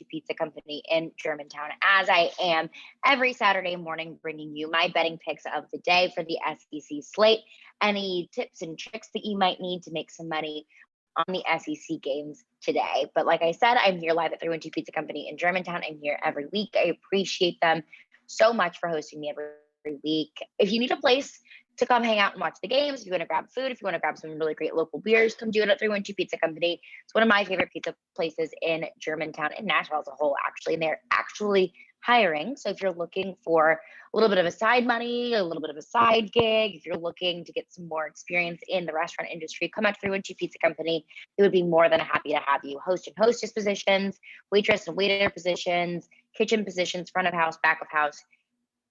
Pizza Company in Germantown, as I am every Saturday morning, bringing you my betting picks of the day for the SEC slate. Any tips and tricks that you might need to make some money on the SEC games today. But like I said, I'm here live at 312 Pizza Company in Germantown. I'm here every week. I appreciate them so much for hosting me every week. If you need a place to come hang out and watch the games, if you want to grab food, if you want to grab some really great local beers, come do it at 312 Pizza Company. It's one of my favorite pizza places in Germantown and Nashville as a whole, actually. And they're actually hiring. So if you're looking for a little bit of a side money, a little bit of a side gig, if you're looking to get some more experience in the restaurant industry, come out to 312 Pizza Company. They would be more than happy to have you. Host and hostess positions, waitress and waiter positions, kitchen positions, front of house, back of house.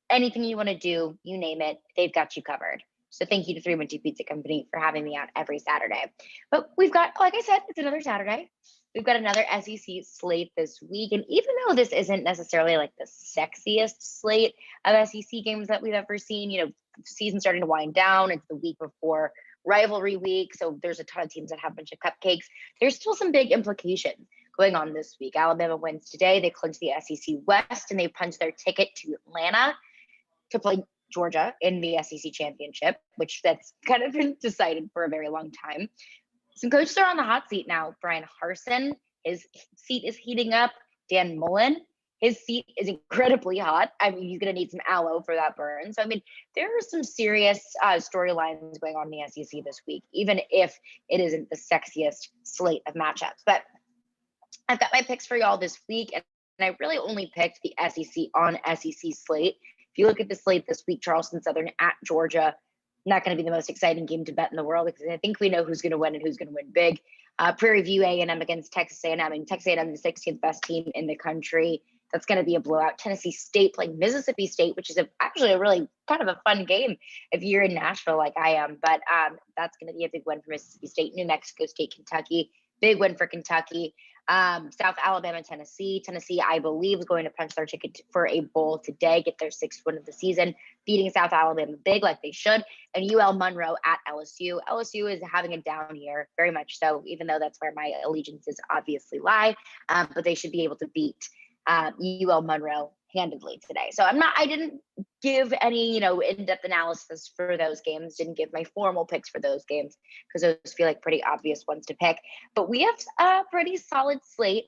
Anything you want to do, you name it, they've got you covered. So thank you to 312 Pizza Company for having me out every Saturday. But we've got, like I said, it's another Saturday. We've got another SEC slate this week. And even though this isn't necessarily like the sexiest slate of SEC games that we've ever seen, the season's starting to wind down. It's the week before rivalry week. So there's a ton of teams that have a bunch of cupcakes. There's still some big implications going on this week. Alabama wins today. They clinched the SEC West and they punched their ticket to Atlanta to play Georgia in the SEC championship, which that's kind of been decided for a very long time. Some coaches are on the hot seat now. Brian Harsin, his seat is heating up. Dan Mullen, his seat is incredibly hot. I mean, he's going to need some aloe for that burn. So, I mean, there are some serious storylines going on in the SEC this week, even if it isn't the sexiest slate of matchups. But I've got my picks for y'all this week, and I really only picked the SEC on SEC slate. If you look at the slate this week, Charleston Southern at Georgia, not going to be the most exciting game to bet in the world because I think we know who's going to win and who's going to win big. Prairie View A&M against Texas A&M. I mean, Texas A&M is the 16th best team in the country. That's going to be a blowout. Tennessee State playing Mississippi State, which is actually a really kind of a fun game if you're in Nashville like I am. But that's going to be a big win for Mississippi State. New Mexico State, Kentucky. Big win for Kentucky. South Alabama, Tennessee. Tennessee, I believe, is going to punch their ticket for a bowl today, get their 6th win of the season, beating South Alabama big like they should. And UL Monroe at LSU. LSU is having a down year, very much so, even though that's where my allegiances obviously lie. But they should be able to beat UL Monroe handedly today. So I didn't give any, in-depth analysis for those games, didn't give my formal picks for those games because those feel like pretty obvious ones to pick. But we have a pretty solid slate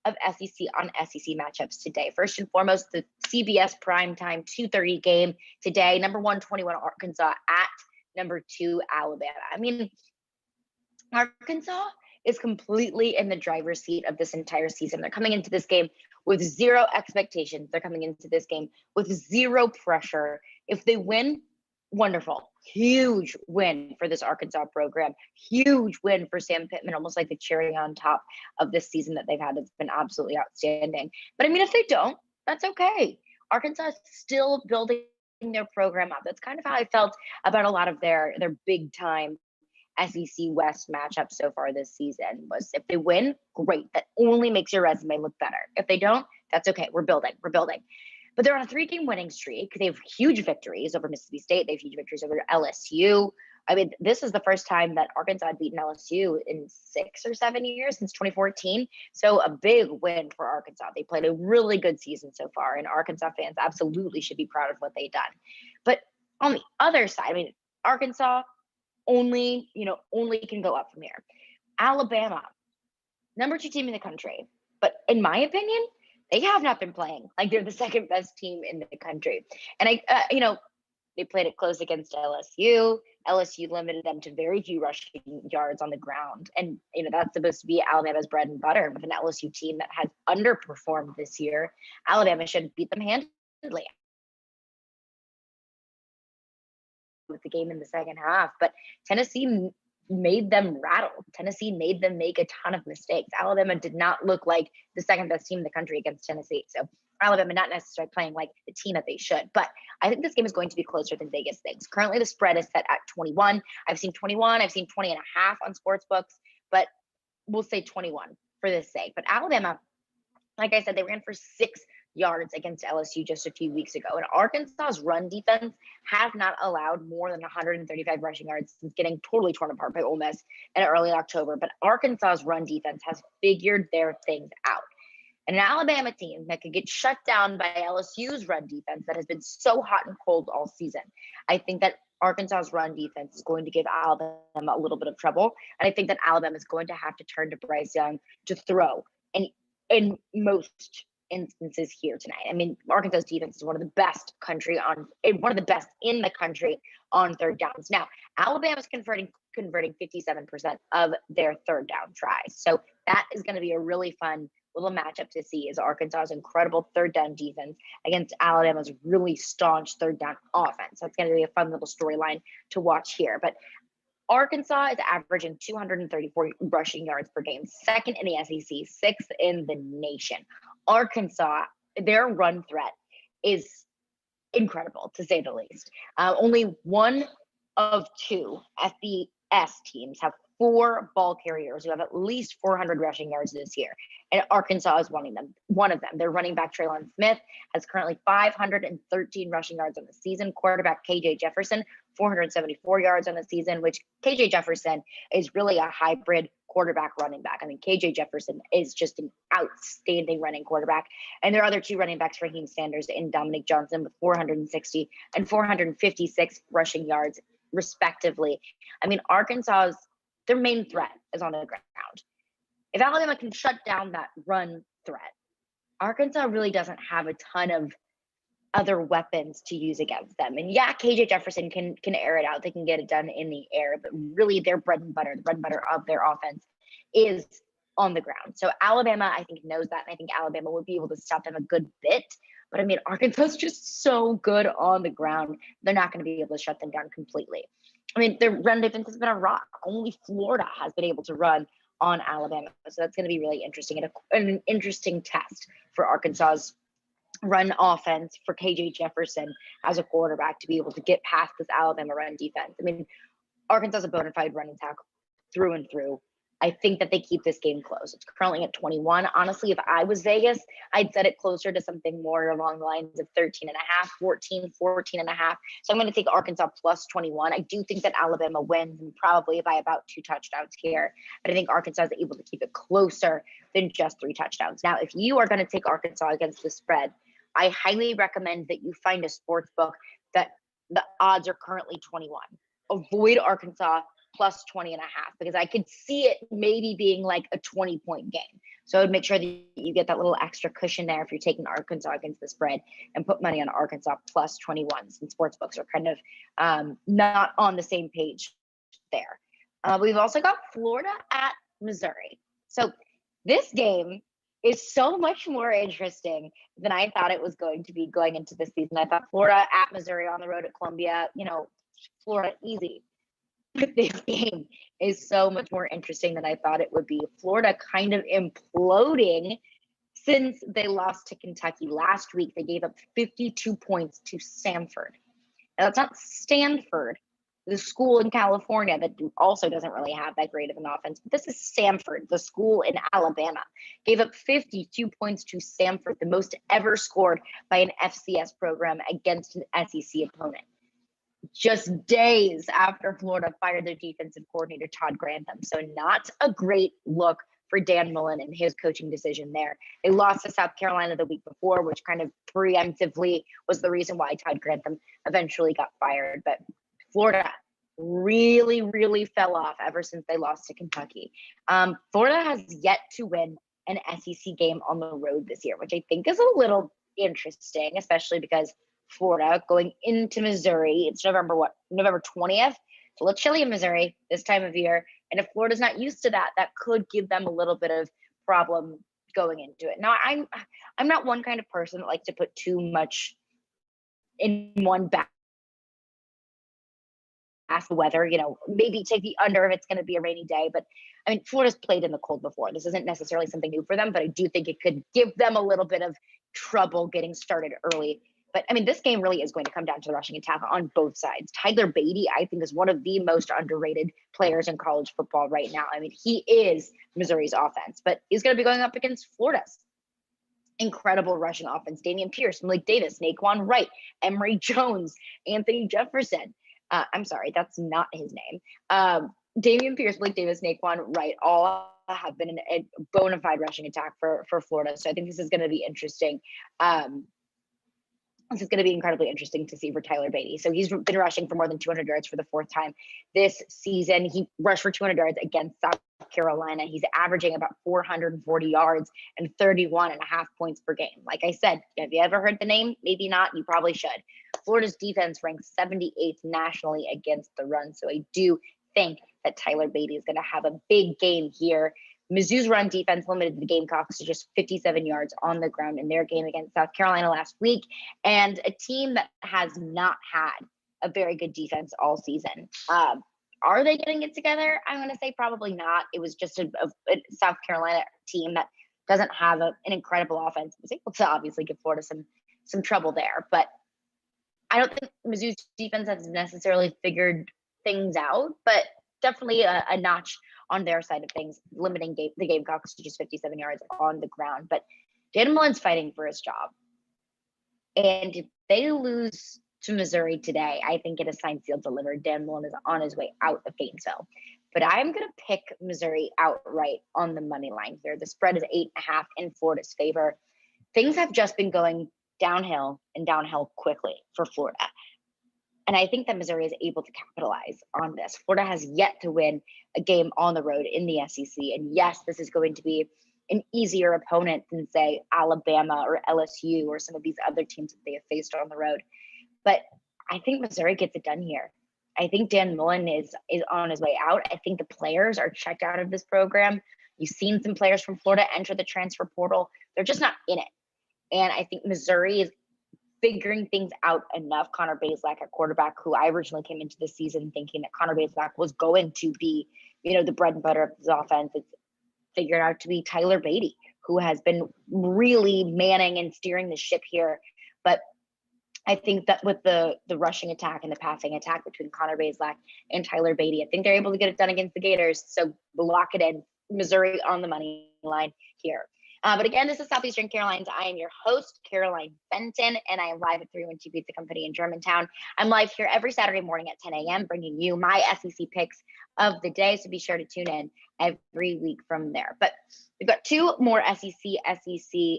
of SEC on SEC matchups today. First and foremost, the CBS primetime 2:30 game today, number 121 Arkansas at number 2 Alabama. I mean, Arkansas is completely in the driver's seat of this entire season. They're coming into this game with zero expectations. They're coming into this game with zero pressure. If they win, wonderful. Huge win for this Arkansas program. Huge win for Sam Pittman, almost like the cherry on top of this season that they've had. It's been absolutely outstanding. But I mean, if they don't, that's okay. Arkansas is still building their program up. That's kind of how I felt about a lot of their big time SEC West matchup so far this season. Was if they win, great. That only makes your resume look better. If they don't, that's okay. We're building. But they're on a 3-game winning streak. They have huge victories over Mississippi State. They have huge victories over LSU. I mean, this is the first time that Arkansas had beaten LSU in 6 or 7 years, since 2014. So a big win for Arkansas. They played a really good season so far, and Arkansas fans absolutely should be proud of what they've done. But on the other side, I mean, Arkansas only can go up from here. Alabama, number 2 team in the country. But in my opinion, they have not been playing like they're the 2nd best team in the country. And they played it close against LSU. LSU limited them to very few rushing yards on the ground. And, that's supposed to be Alabama's bread and butter with an LSU team that has underperformed this year. Alabama should beat them handedly with the game in the second half, but Tennessee made them rattle. Tennessee made them make a ton of mistakes. Alabama did not look like the 2nd best team in the country against Tennessee. So Alabama not necessarily playing like the team that they should, but I think this game is going to be closer than Vegas thinks. Currently the spread is set at 21. I've seen 21, I've seen 20 and a half on sports books, but we'll say 21 for this sake. But Alabama, like I said, they ran for 6 yards against LSU just a few weeks ago. And Arkansas's run defense have not allowed more than 135 rushing yards since getting totally torn apart by Ole Miss in early October. But Arkansas's run defense has figured their things out. And an Alabama team that could get shut down by LSU's run defense that has been so hot and cold all season. I think that Arkansas's run defense is going to give Alabama a little bit of trouble. And I think that Alabama is going to have to turn to Bryce Young to throw. And in most instances here tonight, I mean, Arkansas's defense is one of the best in the country on third downs. Now, Alabama's converting 57% of their third down tries. So that is going to be a really fun little matchup to see, is Arkansas's incredible third down defense against Alabama's really staunch third down offense. That's going to be a fun little storyline to watch here. But Arkansas is averaging 234 rushing yards per game, second in the SEC, sixth in the nation. Arkansas, their run threat is incredible, to say the least. Only one of two FBS teams have 4 ball carriers who have at least 400 rushing yards this year, and Arkansas is one of them. Their running back Traylon Smith has currently 513 rushing yards on the season. Quarterback KJ Jefferson, 474 yards on the season, which KJ Jefferson is really a hybrid quarterback running back. I mean, KJ Jefferson is just an outstanding running quarterback. And their other 2 running backs, Raheem Sanders and Dominic Johnson, with 460 and 456 rushing yards, respectively. I mean, their main threat is on the ground. If Alabama can shut down that run threat, Arkansas really doesn't have a ton of other weapons to use against them. And yeah, KJ Jefferson can air it out. They can get it done in the air, but really their bread and butter, the bread and butter of their offense is on the ground. So Alabama, I think, knows that. And I think Alabama would be able to stop them a good bit. But I mean, Arkansas is just so good on the ground. They're not going to be able to shut them down completely. I mean, their run defense has been a rock. Only Florida has been able to run on Alabama. So that's going to be really interesting and an interesting test for Arkansas's run offense, for KJ Jefferson as a quarterback to be able to get past this Alabama run defense. I mean, Arkansas is a bona fide running attack through and through. I think that they keep this game close. It's currently at 21. Honestly, if I was Vegas, I'd set it closer to something more along the lines of 13 and a half, 14 and a half. So I'm going to take Arkansas plus 21. I do think that Alabama wins, and probably by about 2 touchdowns here. But I think Arkansas is able to keep it closer than just 3 touchdowns. Now, if you are going to take Arkansas against the spread, I highly recommend that you find a sports book that the odds are currently 21. Avoid Arkansas plus 20 and a half, because I could see it maybe being like a 20-point game. So I would make sure that you get that little extra cushion there if you're taking Arkansas against the spread, and put money on Arkansas plus 21. Since sports books are kind of not on the same page there. We've also got Florida at Missouri. So this game is so much more interesting than I thought it was going to be going into the season. I thought Florida at Missouri on the road at Columbia, Florida easy. But this game is so much more interesting than I thought it would be. Florida kind of imploding since they lost to Kentucky last week. They gave up 52 points to Samford. Now, that's not Stanford, the school in California that also doesn't really have that great of an offense. But this is Samford, the school in Alabama. Gave up 52 points to Samford, the most ever scored by an FCS program against an SEC opponent. Just days after Florida fired their defensive coordinator, Todd Grantham. So not a great look for Dan Mullen and his coaching decision there. They lost to South Carolina the week before, which kind of preemptively was the reason why Todd Grantham eventually got fired. But Florida really, really fell off ever since they lost to Kentucky. Florida has yet to win an SEC game on the road this year, which I think is a little interesting, especially because Florida going into Missouri, it's November 20th. It's a little chilly in Missouri this time of year. And if Florida's not used to that, that could give them a little bit of problem going into it. Now, I'm not one kind of person that likes to put too much in one basket. Ask the weather, maybe take the under if it's going to be a rainy day. But I mean, Florida's played in the cold before. This isn't necessarily something new for them, but I do think it could give them a little bit of trouble getting started early. But I mean, this game really is going to come down to the rushing attack on both sides. Tyler Beatty, I think, is one of the most underrated players in college football right now. I mean, he is Missouri's offense, but he's going to be going up against Florida's incredible rushing offense. Dameon Pierce, Malik Davis, Naquan Wright, Emory Jones, Anthony Jefferson. I'm sorry, that's not his name. Dameon Pierce, Malik Davis, Naquan Wright, all have been a bona fide rushing attack for Florida. So I think this is going to be interesting. This is going to be incredibly interesting to see for Tyler Beatty. So he's been rushing for more than 200 yards for the fourth time this season. He rushed for 200 yards against South Carolina. He's averaging about 440 yards and 31.5 points per game. Like I said, have you ever heard the name? Maybe not. You probably should. Florida's defense ranks 78th nationally against the run. So I do think that Tyler Beatty is going to have a big game here. Mizzou's run defense limited the Gamecocks to just 57 yards on the ground in their game against South Carolina last week, and a team that has not had a very good defense all season. Are they getting it together? I'm going to say probably not. It was just a South Carolina team that doesn't have an incredible offense. It was able to obviously give Florida some trouble there, but I don't think Mizzou's defense has necessarily figured things out, but definitely a notch on their side of things, limiting the Gamecocks to just 57 yards on the ground. But Dan Mullen's fighting for his job. And if they lose to Missouri today, I think it is signed, sealed, delivered. Dan Mullen is on his way out of Gainesville. But I'm going to pick Missouri outright on the money line here. The spread is 8.5 in Florida's favor. Things have just been going downhill and downhill quickly for Florida. And I think that Missouri is able to capitalize on this. Florida has yet to win a game on the road in the SEC. And yes, this is going to be an easier opponent than, say, Alabama or LSU or some of these other teams that they have faced on the road. But I think Missouri gets it done here. I think Dan Mullen is on his way out. I think the players are checked out of this program. You've seen some players from Florida enter the transfer portal. They're just not in it. And I think Missouri is figuring things out enough. Connor Bazelak at quarterback, who I originally came into the season thinking that Connor Bazelak was going to be, the bread and butter of this offense. It's figured out to be Tyler Beatty, who has been really manning and steering the ship here. But I think that with the rushing attack and the passing attack between Connor Bazelak and Tyler Beatty, I think they're able to get it done against the Gators. So we'll lock it in. Missouri on the money line here. But again, this is Southeastern CaroLINES. I am your host, Caroline Benton, and I am live at 312 Pizza Company in Germantown. I'm live here every Saturday morning at 10 a.m., bringing you my SEC picks of the day. So be sure to tune in every week from there. But we've got two more SEC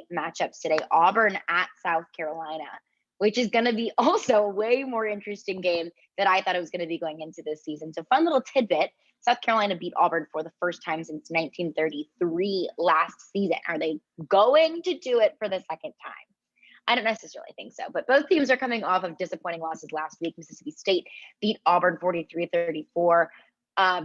matchups today. Auburn at South Carolina, which is going to be also a way more interesting game than I thought it was going to be going into this season. So fun little tidbit. South Carolina beat Auburn for the first time since 1933 last season. Are they going to do it for the second time? I don't necessarily think so, but both teams are coming off of disappointing losses last week. Mississippi State beat Auburn 43-34,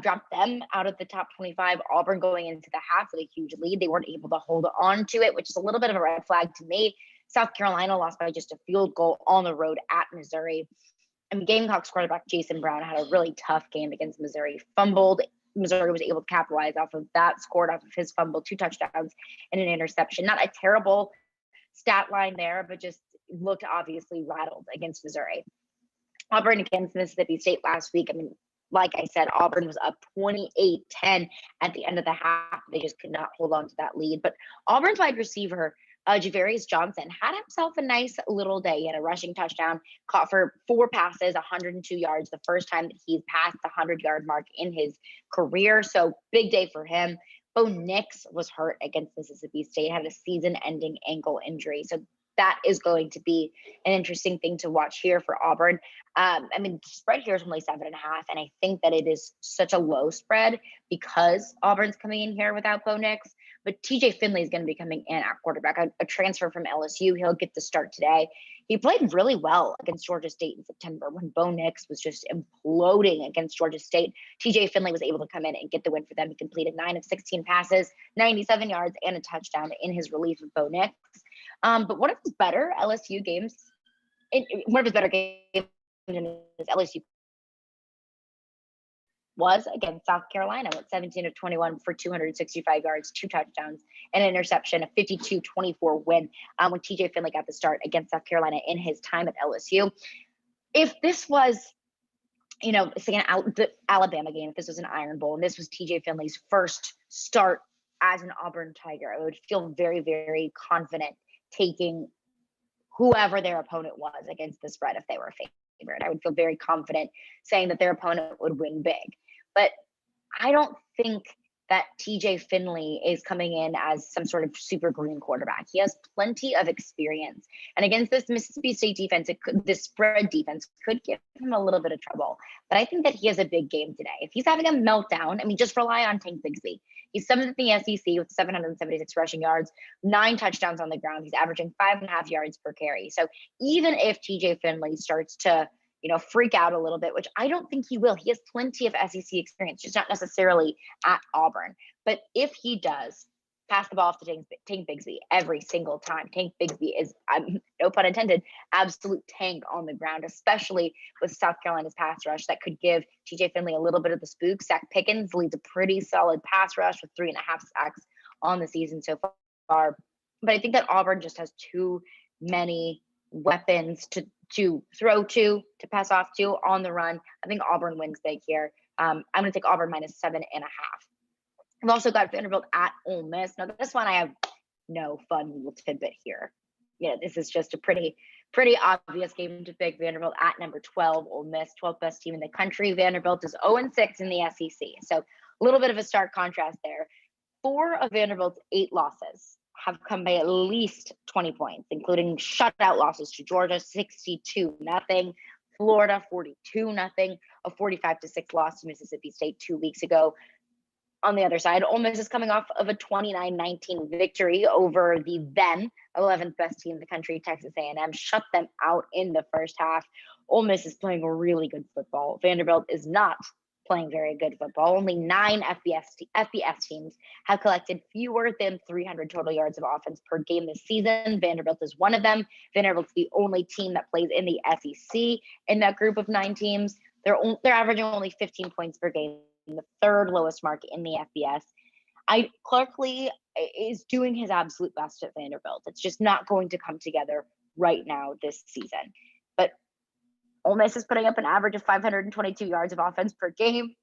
dropped them out of the top 25. Auburn going into the half with a huge lead. They weren't able to hold on to it, which is a little bit of a red flag to me. South Carolina lost by just a field goal on the road at Missouri. And Gamecocks quarterback Jason Brown had a really tough game against Missouri. Fumbled. Missouri was able to capitalize off of that, scored off of his fumble, 2 touchdowns and an interception. Not a terrible stat line there, but just looked obviously rattled against Missouri. Auburn against Mississippi State last week. I mean, like I said, Auburn was up 28-10 at the end of the half. They just could not hold on to that lead. But Auburn's wide receiver, Javarius Johnson, had himself a nice little day. He had a rushing touchdown, caught for 4 passes, 102 yards, the first time that he's passed the 100-yard mark in his career. So big day for him. Bo Nix was hurt against Mississippi State, had a season-ending ankle injury. So that is going to be an interesting thing to watch here for Auburn. I mean, the spread here is only 7.5, and I think that it is such a low spread because Auburn's coming in here without Bo Nix. But TJ Finley is going to be coming in at quarterback, a transfer from LSU. He'll get the start today. He played really well against Georgia State in September when Bo Nix was just imploding against Georgia State. TJ Finley was able to come in and get the win for them. He completed 9 of 16 passes, 97 yards, and a touchdown in his relief of Bo Nix. But one of his better LSU games, one of his better games in his LSU was against South Carolina, went 17 of 21 for 265 yards, 2 touchdowns, and an interception, a 52-24 win when TJ Finley got the start against South Carolina in his time at LSU. If this was, say the Alabama game, if this was an Iron Bowl and this was TJ Finley's first start as an Auburn Tiger, I would feel very, very confident taking whoever their opponent was against the spread if they were favored. I would feel very confident saying that their opponent would win big. But I don't think that TJ Finley is coming in as some sort of super green quarterback. He has plenty of experience. And against this Mississippi State defense, this spread defense could give him a little bit of trouble. But I think that he has a big game today. If he's having a meltdown, I mean, just rely on Tank Bigsby. He's 7th in the SEC with 776 rushing yards, 9 touchdowns on the ground. He's averaging 5.5 yards per carry. So even if TJ Finley starts to freak out a little bit, which I don't think he will. He has plenty of SEC experience, just not necessarily at Auburn. But if he does pass the ball off to Tank Bigsby every single time, Tank Bigsby is, no pun intended, absolute tank on the ground, especially with South Carolina's pass rush that could give TJ Finley a little bit of the spook. Zach Pickens leads a pretty solid pass rush with 3.5 sacks on the season so far. But I think that Auburn just has too many weapons to throw to pass off to on the run. I think Auburn wins big here. I'm going to take Auburn -7.5. I've also got Vanderbilt at Ole Miss. Now this one I have no fun little tidbit here. This is just a pretty obvious game to pick. Vanderbilt at number 12, Ole Miss, 12th best team in the country. Vanderbilt is 0-6 in the SEC. So a little bit of a stark contrast there. 4 of Vanderbilt's 8 losses have come by at least 20 points, including shutout losses to Georgia, 62-0, Florida, 42-0, a 45-6 loss to Mississippi State 2 weeks ago. On the other side, Ole Miss is coming off of a 29-19 victory over the then 11th best team in the country, Texas A&M, shut them out in the first half. Ole Miss is playing really good football. Vanderbilt is not playing very good football. Only 9 FBS teams have collected fewer than 300 total yards of offense per game this season. Vanderbilt is one of them. Vanderbilt's the only team that plays in the SEC in that group of 9 teams. They're averaging only 15 points per game, the 3rd lowest mark in the FBS. Clark Lee is doing his absolute best at Vanderbilt. It's just not going to come together right now this season. But Ole Miss is putting up an average of 522 yards of offense per game.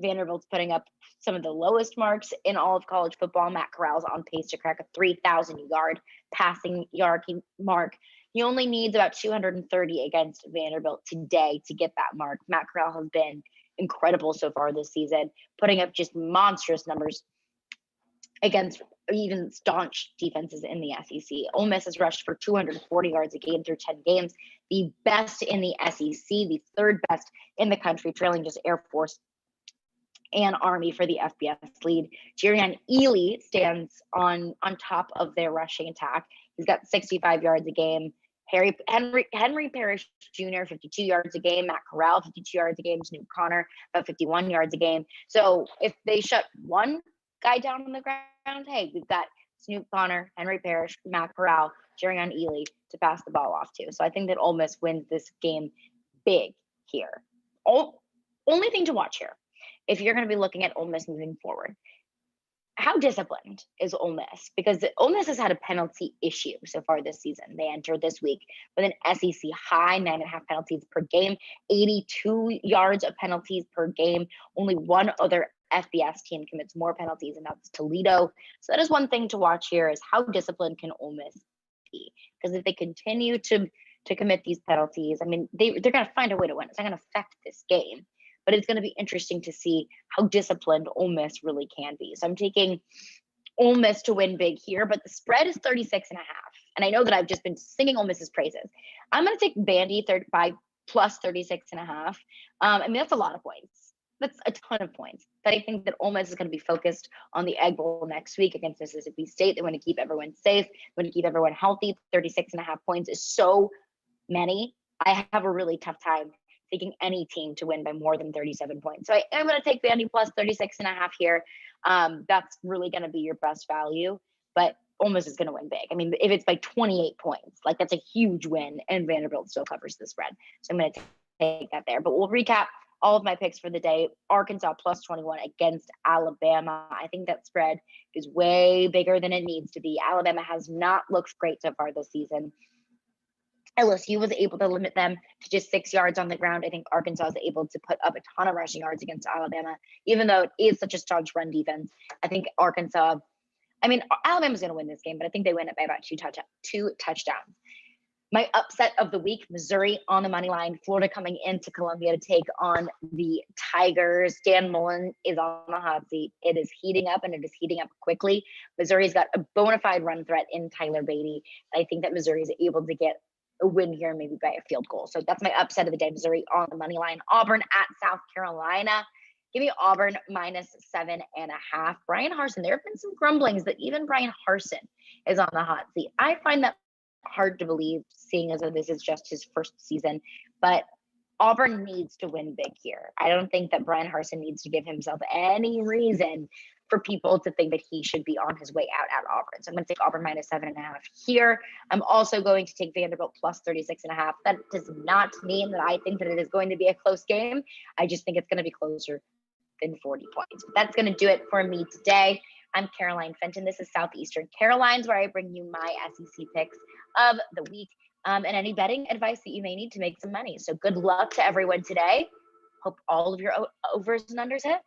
Vanderbilt's putting up some of the lowest marks in all of college football. Matt Corral's on pace to crack a 3,000-yard passing yard mark. He only needs about 230 against Vanderbilt today to get that mark. Matt Corral has been incredible so far this season, putting up just monstrous numbers against even staunch defenses in the SEC. Ole Miss has rushed for 240 yards a game through 10 games, the best in the SEC, the 3rd best in the country, trailing just Air Force and Army for the FBS lead. Jerian Ealy stands on top of their rushing attack. He's got 65 yards a game. Henry Parrish Jr., 52 yards a game. Matt Corral, 52 yards a game. Snoop Connor, about 51 yards a game. So if they shut one guy down on the ground, hey, we've got Snoop Connor, Henry Parrish, Matt Corral, Jerian Ealy to pass the ball off to. So I think that Ole Miss wins this game big here. Only thing to watch here, if you're going to be looking at Ole Miss moving forward, how disciplined is Ole Miss? Because Ole Miss has had a penalty issue so far this season. They entered this week with an SEC high, 9.5 penalties per game, 82 yards of penalties per game. Only one other FBS team commits more penalties, and that's Toledo. So that is one thing to watch here, is how disciplined can Ole Miss be? Because if they continue to commit these penalties, I mean, they're going to find a way to win. It's not going to affect this game. But it's going to be interesting to see how disciplined Ole Miss really can be. So I'm taking Ole Miss to win big here, but the spread is 36.5. And I know that I've just been singing Ole Miss's praises. I'm going to take Vandy plus 36.5. I mean, that's a lot of points. That's a ton of points. But I think that Ole Miss is going to be focused on the Egg Bowl next week against Mississippi State. They want to keep everyone safe. They want to keep everyone healthy. 36.5 points is so many. I have a really tough time taking any team to win by more than 37 points. So I'm going to take Vandy plus 36.5 here. That's really going to be your best value, but Ole Miss is going to win big. I mean, if it's by 28 points, like that's a huge win, and Vanderbilt still covers the spread. So I'm going to take that there, but we'll recap all of my picks for the day. Arkansas plus 21 against Alabama. I think that spread is way bigger than it needs to be. Alabama has not looked great so far this season. LSU was able to limit them to just 6 yards on the ground. I think Arkansas is able to put up a ton of rushing yards against Alabama, even though it is such a staunch run defense. I think Alabama's going to win this game, but I think they win it by about two touchdowns. My upset of the week, Missouri on the money line, Florida coming into Columbia to take on the Tigers. Dan Mullen is on the hot seat. It is heating up, and it is heating up quickly. Missouri's got a bona fide run threat in Tyler Beatty. I think that Missouri is able to get a win here, maybe by a field goal. So that's my upset of the day, Missouri on the money line. Auburn at South Carolina. Give me Auburn -7.5. Brian Harsin, there have been some grumblings that even Brian Harsin is on the hot seat. I find that hard to believe, seeing as though this is just his first season, but Auburn needs to win big here. I don't think that Brian Harsin needs to give himself any reason for people to think that he should be on his way out at Auburn. So I'm going to take Auburn -7.5 here. I'm also going to take Vanderbilt +36.5. That does not mean that I think that it is going to be a close game. I just think it's going to be closer than 40 points. But that's going to do it for me today. I'm Caroline Fenton. This is Southeastern CaroLINES, where I bring you my SEC picks of the week and any betting advice that you may need to make some money. So good luck to everyone today. Hope all of your overs and unders hit.